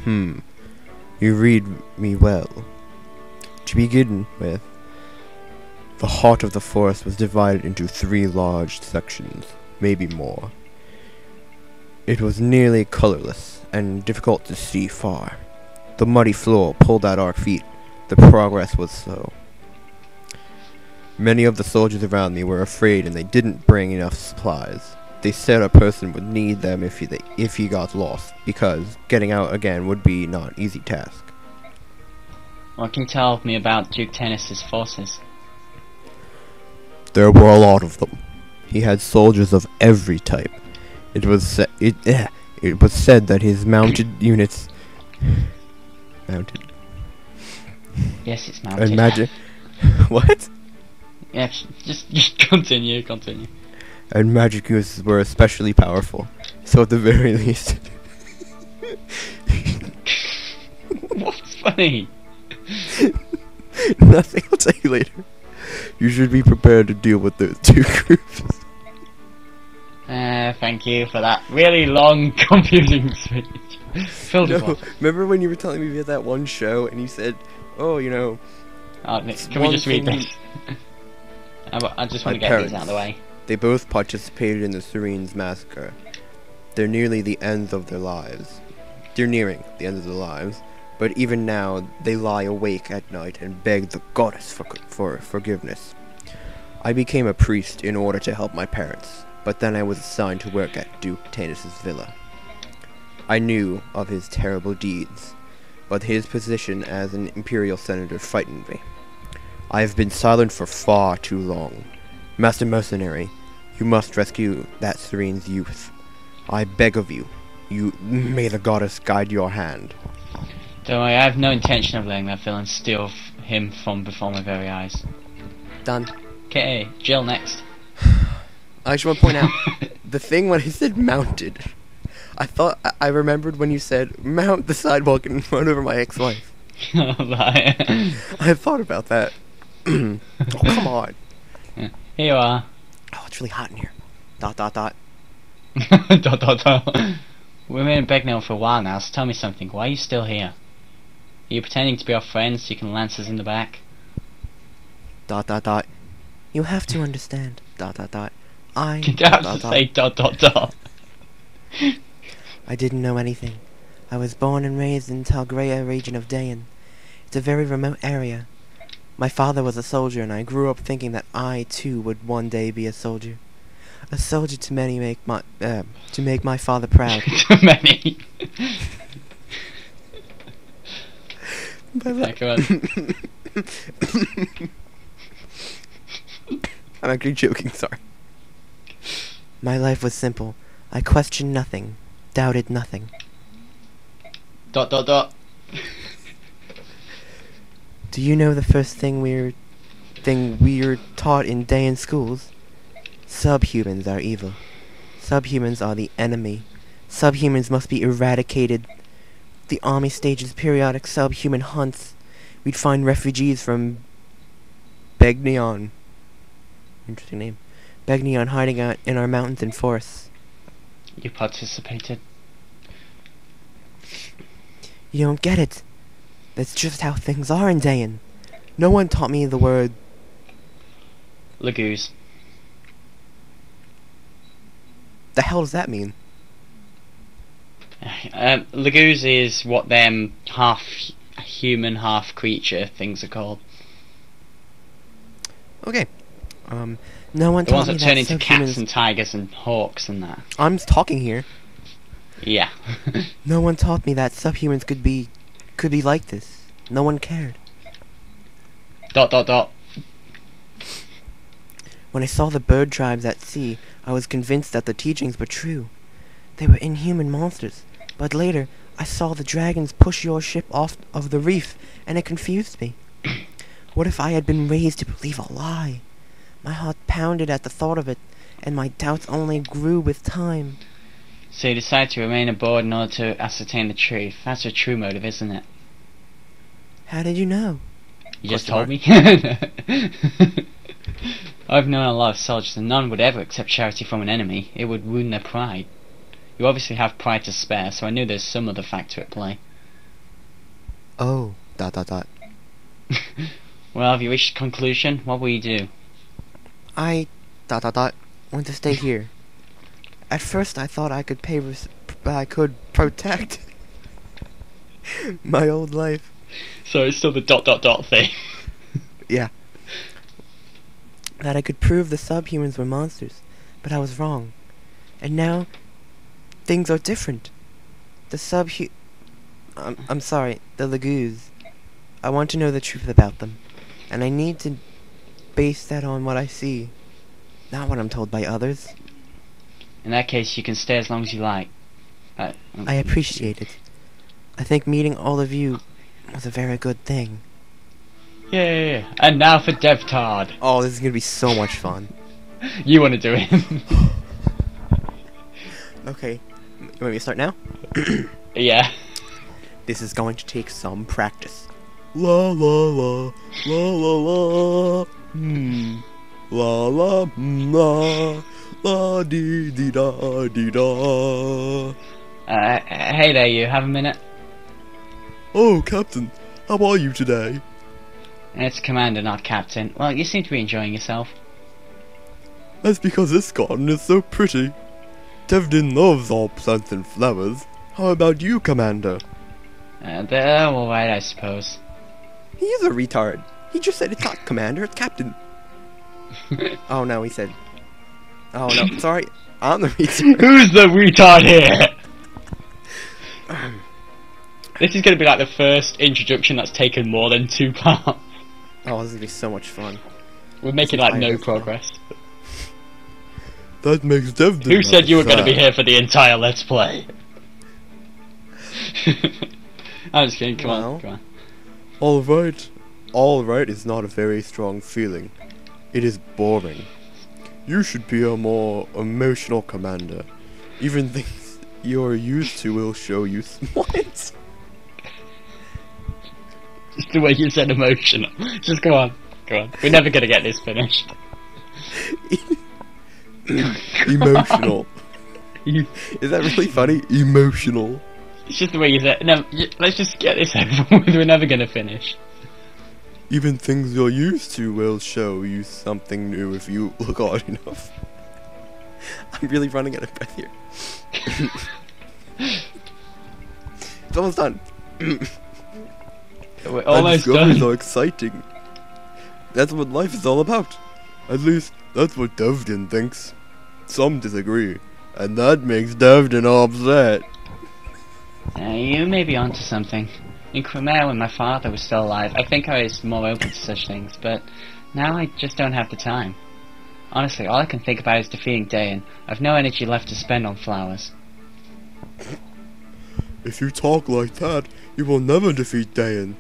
You read me well. To begin with, the heart of the forest was divided into 3 large sections, maybe more. It was nearly colorless and difficult to see far. The muddy floor pulled at our feet. The progress was slow. Many of the soldiers around me were afraid and they didn't bring enough supplies. They said a person would need them if he got lost, because getting out again would be not an easy task. What can you tell me about Duke Tennis's forces? There were a lot of them. He had soldiers of every type. It was said that his mounted units... mounted? Yes, it's mounted. Imagine... What? Yeah, just continue. And magic uses were especially powerful. So at the very least... What's funny? Nothing, I'll tell you later. You should be prepared to deal with those 2 groups. Thank you for that really long, confusing speech. Filled with water. Remember when you were telling me we had that one show and you said, oh, you know... Oh, Nick, can we just read this? I just want to get these out of the way. They both participated in the Serene's massacre. They're nearly the ends of their lives. They're nearing the end of their lives. But even now, they lie awake at night and beg the goddess for forgiveness. I became a priest in order to help my parents, but then I was assigned to work at Duke Tanis's villa. I knew of his terrible deeds, but his position as an imperial senator frightened me. I have been silent for far too long. Master Mercenary, you must rescue that Serene's youth. I beg of you. May the goddess guide your hand. Don't worry, I have no intention of letting that villain steal him from before my very eyes. Done. Okay, Jill next. I just want to point out, the thing when I said mounted, I remembered when you said mount the sidewalk and run over my ex-wife. I thought about that. Oh, come on. Here you are. Oh, it's really hot in here. ... We've been in Begnell for a while now, so tell me something. Why are you still here? Are you pretending to be our friends so you can lance us in the back? ... You have to understand. ... I... You don't have to say ... I didn't know anything. I was born and raised in Talgrea region of Dayan. It's a very remote area. My father was a soldier, and I grew up thinking that I, too, would one day be a soldier. A soldier to make my father proud. Too many. I'm actually joking, sorry. My life was simple. I questioned nothing, doubted nothing. ... Do you know the first thing we're taught in Dayan schools? Subhumans are evil. Subhumans are the enemy. Subhumans must be eradicated. The army stages periodic subhuman hunts. We'd find refugees from Begnion. Interesting name. Begnion hiding out in our mountains and forests. You participated? You don't get it. That's just how things are in Dayan. No one taught me the word... Lagoos. The hell does that mean? Lagoos is what them half human, half creature things are called. Okay. No one the taught ones me that turn that into cats and tigers and hawks and that. I'm talking here. Yeah. No one taught me that subhumans could be like this. No one cared. ... When I saw the bird tribes at sea, I was convinced that the teachings were true. They were inhuman monsters. But later, I saw the dragons push your ship off of the reef, and it confused me. What if I had been raised to believe a lie? My heart pounded at the thought of it, and my doubts only grew with time. So you decided to remain aboard in order to ascertain the truth. That's a true motive, isn't it? How did you know? You just told me. I've known a lot of soldiers, and none would ever accept charity from an enemy. It would wound their pride. You obviously have pride to spare, so I knew there's some other factor at play. Oh, dot dot dot. Well, have you reached a conclusion? What will you do? I, dot dot dot, want to stay here. At first I thought I could I could protect my old life. So it's still the dot dot dot thing. Yeah. That I could prove the subhumans were monsters, but I was wrong. And now, things are different. The I'm sorry, the Lagoos. I want to know the truth about them, and I need to base that on what I see, not what I'm told by others. In that case, you can stay as long as you like. I appreciate it. I think meeting all of you was a very good thing. Yeah. And now for Devtard. Oh, this is gonna be so much fun. You want to do him? Okay, you want me to start now? Yeah. This is going to take some practice. La la la, la la la, la la la, la dee dee da dee da. Hey there, you have a minute? Oh, Captain, how are you today? It's Commander, not Captain. Well, you seem to be enjoying yourself. That's because this garden is so pretty. Devdin loves all plants and flowers. How about you, Commander? They're alright, I suppose. He is a retard. He just said it's not Commander, it's Captain. Oh no, he said... Oh no, sorry, I'm the retard. Who's the retard here? This is going to be like the first introduction that's taken more than 2 parts. Oh, this is going to be so much fun. We're making like no progress. That makes Devdin... Who said you were going to be here for the entire Let's Play? I'm just kidding, come on. Alright is not a very strong feeling. It is boring. You should be a more emotional commander. Even things you're used to will show you... What? Just the way you said emotional. Just go on. We're never going to get this finished. Emotional. Is that really funny? Emotional. It's just the way you said. No, let's just get this over with. We're never gonna finish. Even things you're used to will show you something new if you look hard enough. I'm really running out of breath here. It's almost done. We're almost done. Discoveries are exciting. That's what life is all about. At least, that's what Devdin thinks. Some disagree, and that makes Devdin upset. You may be onto something. In Crimea, when my father was still alive, I think I was more open to such things, but now I just don't have the time. Honestly, all I can think about is defeating Dayan. I've no energy left to spend on flowers. If you talk like that, you will never defeat Dayan.